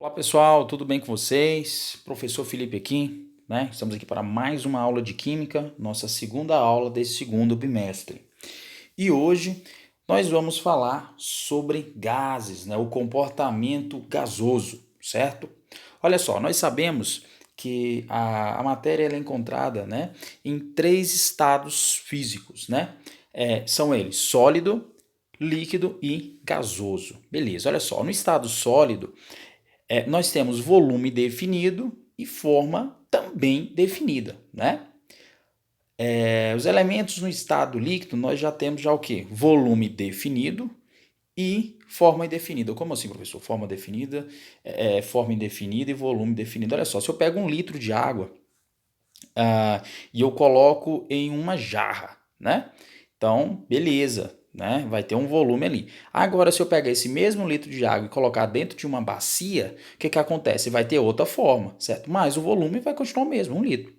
Olá pessoal, tudo bem com vocês? Professor Felipe aqui, né? Estamos aqui para mais uma aula de Química, nossa segunda aula desse segundo bimestre. E hoje nós vamos falar sobre gases, né? O comportamento gasoso, certo? Olha só, nós sabemos que a matéria ela é encontrada, né, em três estados físicos, né? São eles sólido, líquido e gasoso. Beleza, olha só, no estado sólido nós temos volume definido e forma também definida, né? Os elementos no estado líquido nós já temos já o quê? Volume definido e forma indefinida. Como assim, professor? Forma definida, forma indefinida e volume definido. Olha só, se eu pego 1 litro de água e eu coloco em uma jarra, né? Então, beleza, né? Vai ter um volume ali. Agora, se eu pegar esse mesmo litro de água e colocar dentro de uma bacia, o que acontece? Vai ter outra forma, certo? Mas o volume vai continuar o mesmo, 1 litro.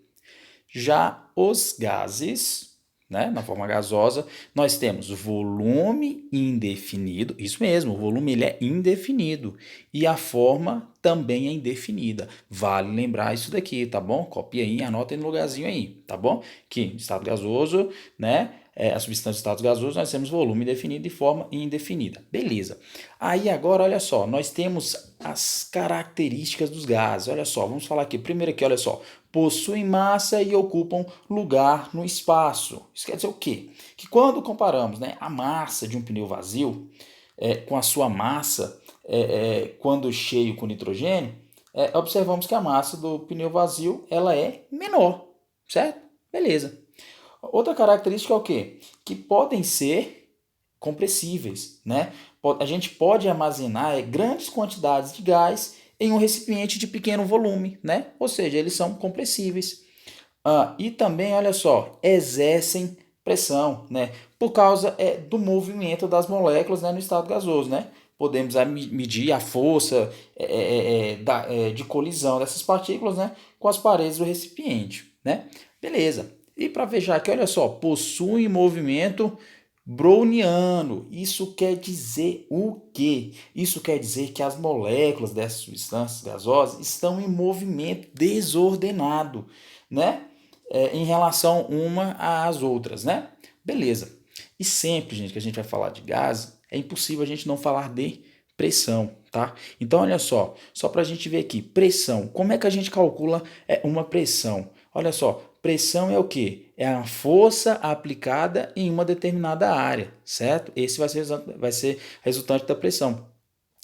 Já os gases, né, na forma gasosa, nós temos volume indefinido, isso mesmo, o volume ele é indefinido e a forma também é indefinida. Vale lembrar isso daqui, tá bom? Copia aí, anota aí no lugarzinho aí, tá bom? Que estado gasoso, né, a substância de estado gasoso, nós temos volume definido e forma indefinida. Beleza. Aí agora, olha só, nós temos as características dos gases. Olha só, vamos falar aqui. Primeiro aqui, olha só. Possuem massa e ocupam lugar no espaço. Isso quer dizer o quê? Que quando comparamos, né, a massa de um pneu vazio com a sua massa quando cheio com nitrogênio, observamos que a massa do pneu vazio ela é menor, certo? Beleza. Outra característica é o quê? Que podem ser compressíveis, né? A gente pode armazenar grandes quantidades de gás em um recipiente de pequeno volume, né? Ou seja, eles são compressíveis. E também, olha só, exercem pressão, né? Por causa do movimento das moléculas, né, no estado gasoso, né? Podemos medir a força de colisão dessas partículas, né, com as paredes do recipiente, né? Beleza. E para fechar aqui, olha só, possui movimento browniano. Isso quer dizer o quê? Isso quer dizer que as moléculas dessas substâncias gasosas estão em movimento desordenado, né? Em relação uma às outras, né? Beleza. E sempre, gente, que a gente vai falar de gás, é impossível a gente não falar de pressão, tá? Então, olha só para a gente ver aqui, pressão. Como é que a gente calcula uma pressão? Olha só, pressão é o quê? É a força aplicada em uma determinada área, certo? Esse vai ser resultante da pressão.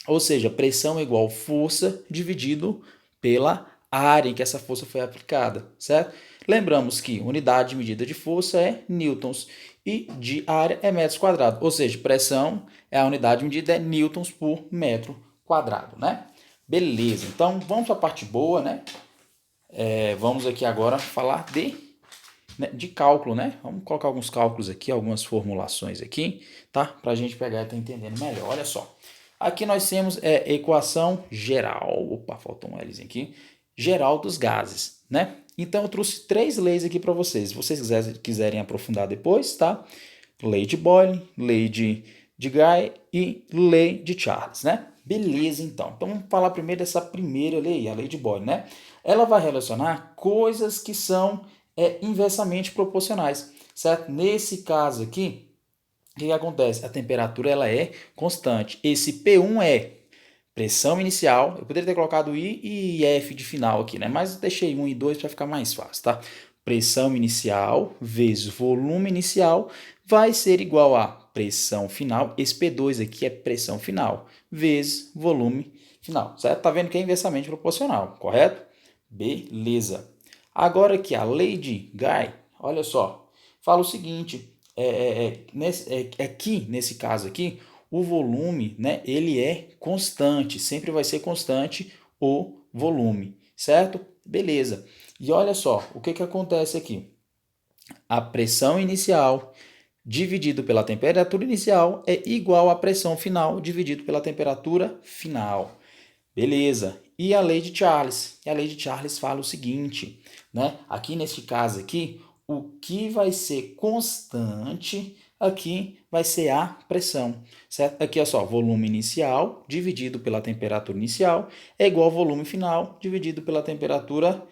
Ou seja, pressão é igual força dividido pela área em que essa força foi aplicada, certo? Lembramos que unidade de medida de força é newtons e de área é metros quadrados. Ou seja, pressão é a unidade de medida é newtons por metro quadrado, né? Beleza, então vamos para a parte boa, né? Vamos aqui agora falar de cálculo, né? Vamos colocar alguns cálculos aqui, algumas formulações aqui, tá? Para a gente pegar e estar entendendo melhor. Olha só. Aqui nós temos equação geral. Opa, faltou um Lzinho aqui. Geral dos gases, né? Então eu trouxe 3 leis aqui para vocês. Se vocês quiserem aprofundar depois, tá? Lei de Boyle, lei de Guy e lei de Charles, né? Beleza, então. Então vamos falar primeiro dessa primeira lei, a lei de Boyle, né? Ela vai relacionar coisas que são inversamente proporcionais, certo? Nesse caso aqui, o que acontece? A temperatura ela é constante. Esse P1 é pressão inicial. Eu poderia ter colocado I e F de final aqui, né? Mas deixei 1 e 2 para ficar mais fácil, tá? Pressão inicial vezes volume inicial vai ser igual a pressão final. Esse P2 aqui é pressão final vezes volume final, certo? Tá vendo que é inversamente proporcional, correto? Beleza. Agora aqui a lei de Guy, olha só, fala o seguinte, aqui nesse caso aqui, o volume, né, ele é constante, sempre vai ser constante o volume, certo? Beleza. E olha só, o que acontece aqui? A pressão inicial dividido pela temperatura inicial é igual à pressão final dividido pela temperatura final. Beleza. E a lei de Charles? E a lei de Charles fala o seguinte, né? Aqui neste caso aqui, o que vai ser constante aqui vai ser a pressão, certo? Aqui é só, volume inicial dividido pela temperatura inicial é igual ao volume final dividido pela temperatura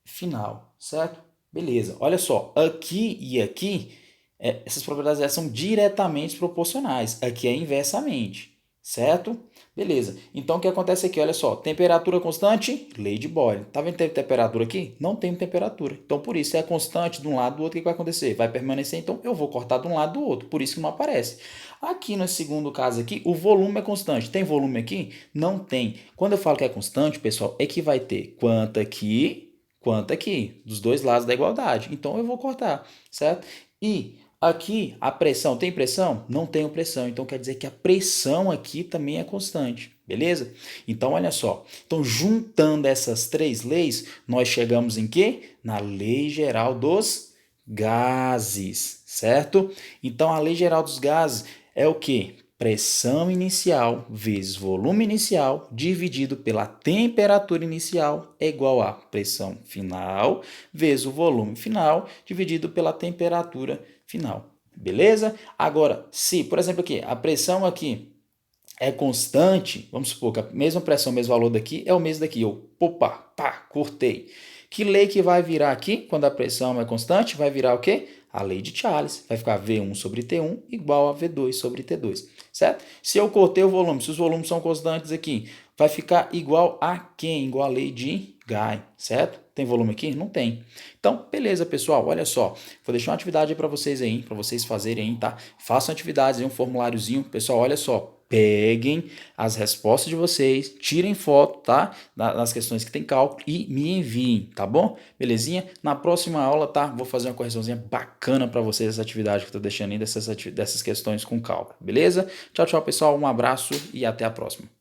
final, certo? Beleza, olha só, aqui e aqui, essas propriedades são diretamente proporcionais, aqui é inversamente, certo? Beleza, então o que acontece aqui, olha só, temperatura constante, lei de Boyle. Tá vendo que tem temperatura aqui? Não tem temperatura, então por isso é constante de um lado do outro, o que vai acontecer? Vai permanecer, então eu vou cortar de um lado do outro, por isso que não aparece. Aqui no segundo caso aqui, o volume é constante. Tem volume aqui? Não tem. Quando eu falo que é constante, pessoal, é que vai ter quanto aqui, dos dois lados da igualdade. Então eu vou cortar, certo? E aqui a pressão, tem pressão? Não tenho pressão, então quer dizer que a pressão aqui também é constante, beleza? Então olha só, então juntando essas três leis, nós chegamos em quê? Na lei geral dos gases, certo? Então a lei geral dos gases é o quê? Pressão inicial vezes volume inicial dividido pela temperatura inicial é igual a pressão final vezes o volume final dividido pela temperatura final. Beleza? Agora, se, por exemplo, aqui, a pressão aqui é constante, vamos supor que a mesma pressão, mesmo valor daqui é o mesmo daqui. Eu, opa, pá, cortei. Que lei que vai virar aqui, quando a pressão é constante, vai virar o quê? A lei de Charles. Vai ficar V1 sobre T1 igual a V2 sobre T2, certo? Se eu cortei o volume, se os volumes são constantes aqui, vai ficar igual a quem? Igual a lei de Guy, certo? Tem volume aqui? Não tem. Então, beleza, pessoal, olha só. Vou deixar uma atividade aí para vocês aí, para vocês fazerem aí, tá? Façam atividades aí, um formuláriozinho. Pessoal, olha só. Peguem as respostas de vocês, tirem foto, tá? Das questões que tem cálculo e me enviem, tá bom? Belezinha? Na próxima aula, tá? Vou fazer uma correçãozinha bacana para vocês, essa atividade que eu tô deixando aí dessas questões com cálculo, beleza? Tchau, tchau, pessoal. Um abraço e até a próxima.